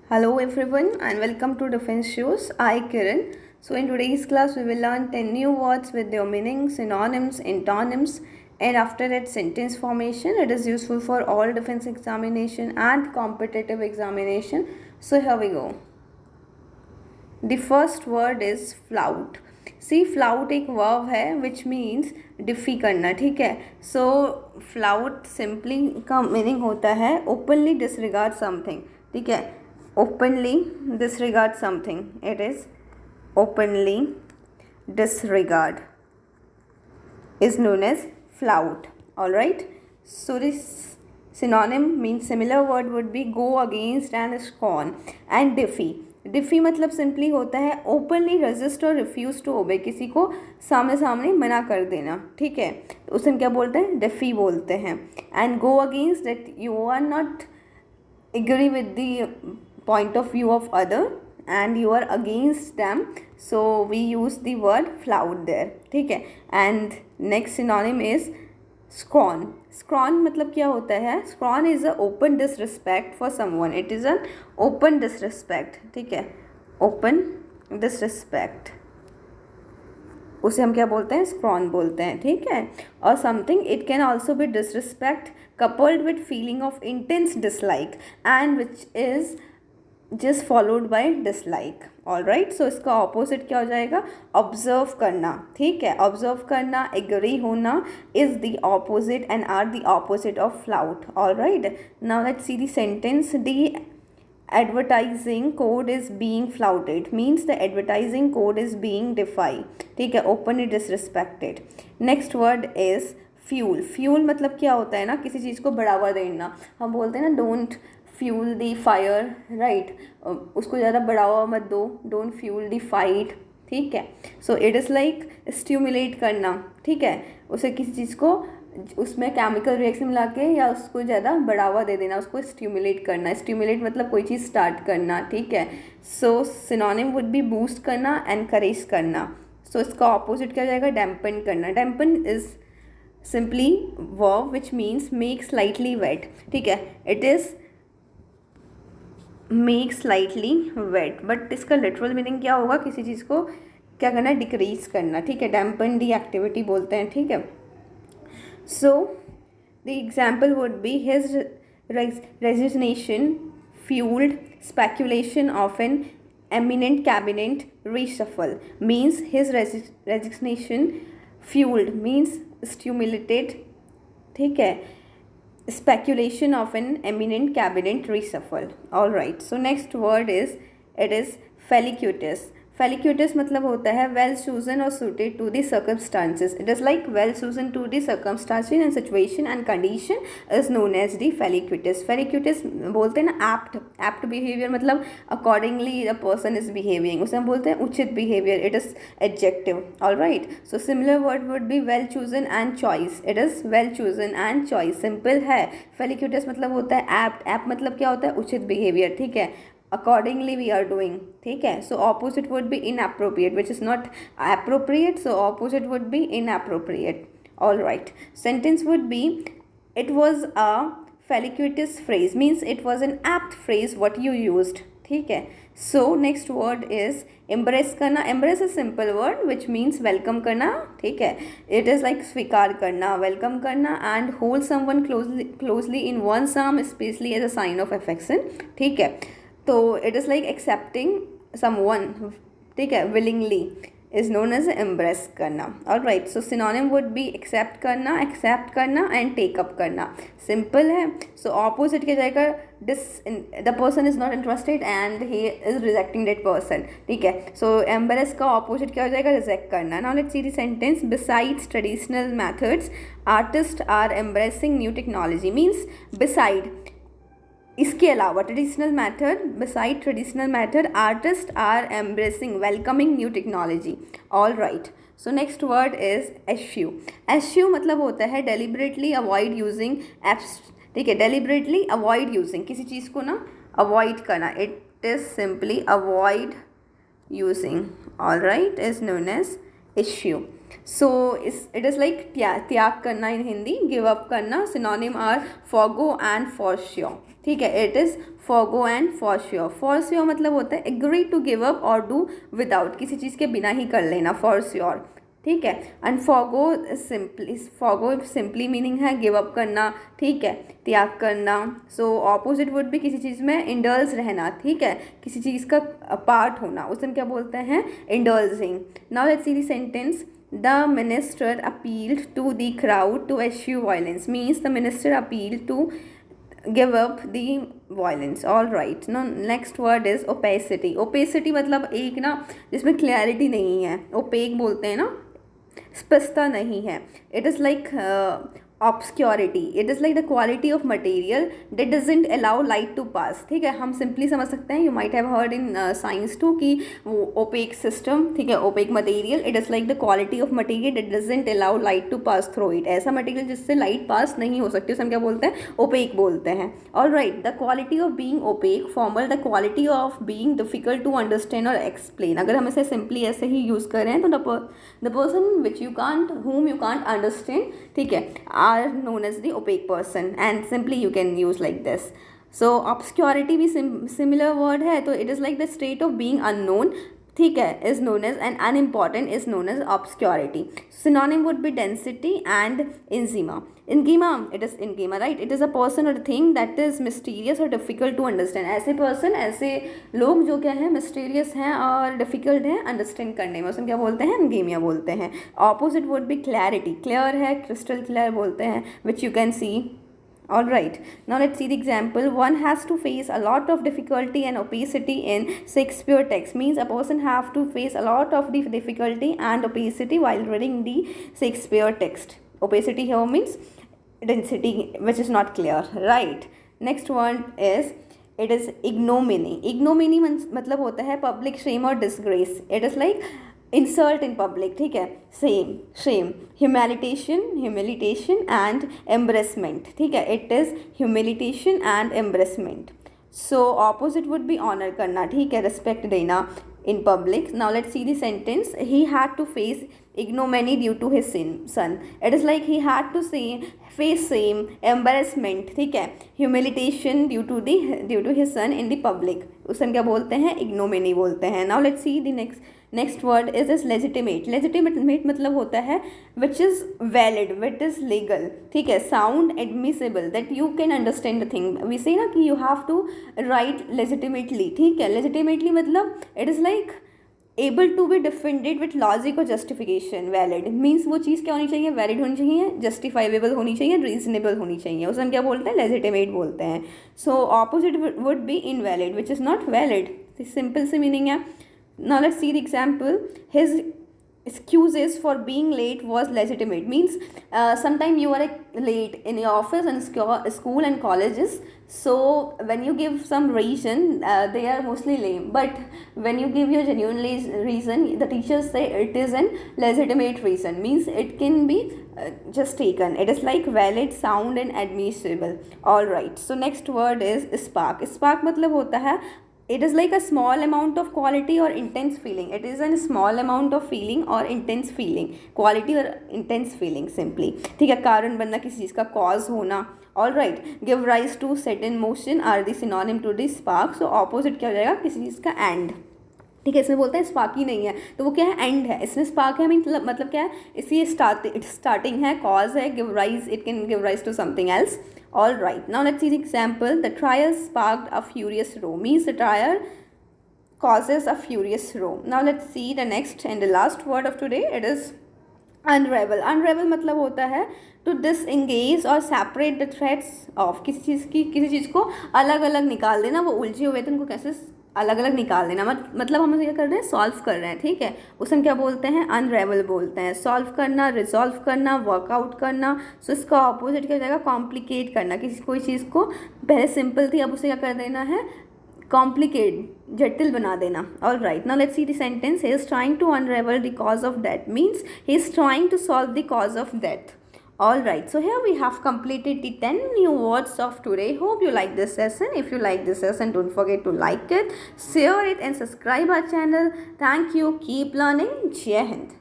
Hello everyone and welcome to Defense Shows. I Kiran. So in today's class we will learn 10 new words with their meanings, synonyms, antonyms, and after that sentence formation. It is useful for all defense examination and competitive examination. So here we go. The first word is flout. See flout एक verb है which means defy करना. ठीक है. So flout simply का meaning होता है openly disregard something. ठीक है. Openly disregard something. It is openly disregard is known as flout. All right. So this synonym means similar word would be go against and scorn and defy. डिफ़ी मतलब simply होता है openly resist और refuse to obey, किसी को सामने सामने मना कर देना. ठीक है. तो उसे क्या बोलते हैं? डिफ़ी बोलते हैं. And go against that you are not agree with the point of view of other and you are against them, so we use the word flout there. ठीक है. and next synonym is scorn. scorn मतलब क्या होता है? scorn is a open disrespect for someone. it is an open disrespect. ठीक है. open disrespect उसे हम क्या बोलते हैं? scorn बोलते हैं. ठीक है. और something it can also be disrespect coupled with feeling of intense dislike and which is just followed by dislike. All right. So इसका ऑपोजिट क्या हो जाएगा? ऑब्जर्व करना. ठीक है. ऑब्जर्व करना, एग्री होना is the opposite and are the opposite of flout. All right. Now let's see the sentence. The advertising code is being flouted means the advertising code is being defied. ठीक है. openly disrespected. next word is fuel. fuel मतलब क्या होता है ना? किसी चीज़ को बढ़ावा देना. हम बोलते हैं ना don't fuel the fire. Right. उसको ज़्यादा बढ़ावा मत दो. Don't fuel the fight. ठीक है. सो इट इज़ लाइक स्टिमुलेट करना. ठीक है. उसे किसी चीज़ को उसमें केमिकल रिएक्शन मिला के या उसको ज़्यादा बढ़ावा दे देना, उसको स्टिमुलेट करना. स्टिमुलेट मतलब कोई चीज़ स्टार्ट करना. ठीक है. So synonym would be boost करना, एनकरेज करना. सो इसका ऑपोजिट क्या हो जाएगा? डैम्पन करना. Dampen is simply verb which means make slightly wet. ठीक है. It is make slightly wet. But इसका लिटरल मीनिंग क्या होगा? किसी चीज़ को क्या करना? डिक्रीज करना. ठीक है. डैम्पन दी एक्टिविटी बोलते हैं. ठीक है. So the example would be his resignation fuelled speculation of an eminent cabinet reshuffle. means his resignation fueled means stimulated. ठीक है. speculation of an eminent cabinet reshuffle. all right. so next word is it is felicitous. felicitous मतलब होता है well chosen or suited to the circumstances. it is like well chosen to the circumstances and situation and condition is known as the felicitous. felicitous बोलते हैं ना apt. apt behavior मतलब accordingly the person is behaving. उसे हम बोलते हैं उचित behavior. it is adjective. all right. so similar word would be well chosen and choice. it is well chosen and choice. simple है. felicitous मतलब होता है apt. apt मतलब क्या होता है? उचित behavior. ठीक है. accordingly we are doing. ठीक है. so opposite would be inappropriate which is not appropriate, so opposite would be inappropriate. all right. sentence would be it was a felicitous phrase means it was an apt phrase what you used. ठीक है. so next word is embrace करना. embrace is simple word which means welcome करना. ठीक है. it is like स्वीकार करना, welcome करना and hold someone closely in one's arm especially as a sign of affection. ठीक है. तो it is like accepting someone. ठीक है. Willingly is known as embrace करना. All right. So synonym would be accept करना and take up करना. Simple है. So opposite क्या जाएगा? The person is not interested and he is rejecting that person. ठीक है. सो एम्ब्रेस का ऑपोजिट क्या हो जाएगा? रिजेक्ट करना. Now let's see the sentence. Besides traditional methods artist are embracing new technology. Means beside इसके अलावा traditional method, beside traditional method artist are embracing welcoming new technology. All right. So next word is eschew. Eschew मतलब होता है deliberately avoid using apps. ठीक है. Deliberately avoid using किसी चीज़ को ना अवॉइड करना. It is simply avoid using. All right. Is known as eschew. So it is like त्याग करना इन हिंदी, गिव अप करना. Synonym are forgo and forswear. ठीक है. It is forgo and forswear. Forswear मतलब होता है agree to give up और do without, किसी चीज़ के बिना ही कर लेना, फॉर श्योर. ठीक है. एंड फॉरगो सिंपली मीनिंग है गिव अप करना. ठीक है, त्याग करना. सो ऑपोजिट वुड भी किसी चीज़ में इंडल्ज रहना. ठीक है, किसी चीज़ का पार्ट होना, उसे हम क्या बोलते हैं, indulging. Now let's see the sentence. The minister appealed to the crowd to eschew violence. Means the minister appealed to give up the violence. All right. Now next word is opacity. Opacity मतलब एक ना जिसमें clarity नहीं है, opaque बोलते हैं ना, स्पष्टता नहीं है. It is like obscurity. It is like the quality of material that doesn't allow light to pass. ठीक है, हम सिंपली समझ सकते हैं. You might have heard in science too कि वो opaque system, ठीक है, opaque material. It is like the quality of material that doesn't allow light to pass through it. ऐसा material जिससे light pass नहीं हो सकती, उसे हम क्या बोलते हैं, opaque बोलते हैं. All right. The quality of being opaque. Formal, the quality of being difficult to understand or explain. अगर हम इसे simply ऐसे ही use करें तो the person whom you can't understand, ठीक है, are known as the opaque person, and simply you can use like this. So obscurity भी similar word है, तो it is like the state of being unknown, ठीक है, is known as, and unimportant is known as obscurity. Synonym would be density and ingema. It is ingema, right? It is a person or a thing that is mysterious or difficult to understand. ऐसे person, ऐसे लोग जो क्या है, mysterious हैं और difficult हैं understand करने में, उसे क्या बोलते हैं, ingema बोलते हैं. Opposite would be clarity. Clear है, crystal clear बोलते हैं, which you can see. All right. Now let's see the example. One has to face a lot of difficulty and opacity in Shakespeare text. Means a person have to face a lot of the difficulty and opacity while reading the Shakespeare text. Opacity here means density, which is not clear. Right. Next one is it is ignominy. Ignominy मतलब होता है public shame or disgrace. It is like insult in public. ठीक है, shame, humiliation and embarrassment. ठीक है, it is humiliation and embarrassment. So opposite would be honor करना. ठीक है, respect देना in public. Now let's see the sentence. He had to face ignominy due to his son. It is like he had to face shame, embarrassment, ठीक है, humiliation due to his son in the public. उसे हम क्या बोलते हैं, ignominy बोलते हैं. Now let's see the next word is legitimate. Legitimate मतलब होता है which is valid, which is legal. ठीक है, sound, admissible, that you can understand the thing. We say ना कि you have to write legitimately. ठीक है, legitimately मतलब it is like able to be defended with logic or justification. Valid means वो चीज़ क्या होनी चाहिए, valid होनी चाहिए, justifiable होनी चाहिए, reasonable होनी चाहिए, उसे हम क्या बोलते हैं, legitimate बोलते हैं. So opposite would be invalid, which is not valid. Simple सी मीनिंग है. Now let's see the example. His excuses for being late was legitimate. Means sometime you are late in your office and school and colleges. So when you give some reason, they are mostly lame. But when you give your genuine reason, the teachers say it is an legitimate reason. Means it can be just taken. It is like valid, sound and admissible. All right. So next word is spark. Spark मतलब होता है it is like a small amount of quality or intense feeling. It is a small amount of feeling or intense feeling. Quality or intense feeling simply. ठीक है, कारण बनना, किसी चीज़ का cause होना. All right. Give rise to, set in motion are the synonym to the spark. So opposite क्या हो जाएगा, किसी चीज़ का end. ठीक है, इसमें बोलते हैं स्पार्क ही नहीं है, तो वो क्या है, एंड है. इसमें स्पार्क है मतलब क्या है, इसी स्टार्टिंग है, कॉज है, give rise, it can give rise to something else. All right. Now let's see the example. The trial sparked a furious row. Means the trial causes a furious row. Now let's see the next and the last word of today. It is unravel. Unravel मतलब होता है to disengage और separate the threads of. किसी चीज़ को अलग अलग निकाल देना, वो उलझे हुए थे उनको कैसे अलग अलग निकाल देना. मतलब हम क्या कर रहे हैं, सॉल्व कर रहे हैं. ठीक है, उसे हम क्या बोलते हैं, अनरेवल बोलते हैं. सॉल्व करना, रिजॉल्व करना, वर्कआउट करना. सो इसका ऑपोजिट क्या हो जाएगा, कॉम्प्लिकेट करना. कोई चीज़ को पहले सिंपल थी, अब उसे क्या कर देना है, कॉम्प्लिकेट, जटिल बना देना. All right. Now let's see the sentence. He is trying to unravel the cause of death. Means he is trying to solve the cause of death. All right, so here we have completed the 10 new words of today. Hope you like this session. If you like this session, don't forget to like it, share it and subscribe our channel. Thank you. Keep learning. Jai Hind.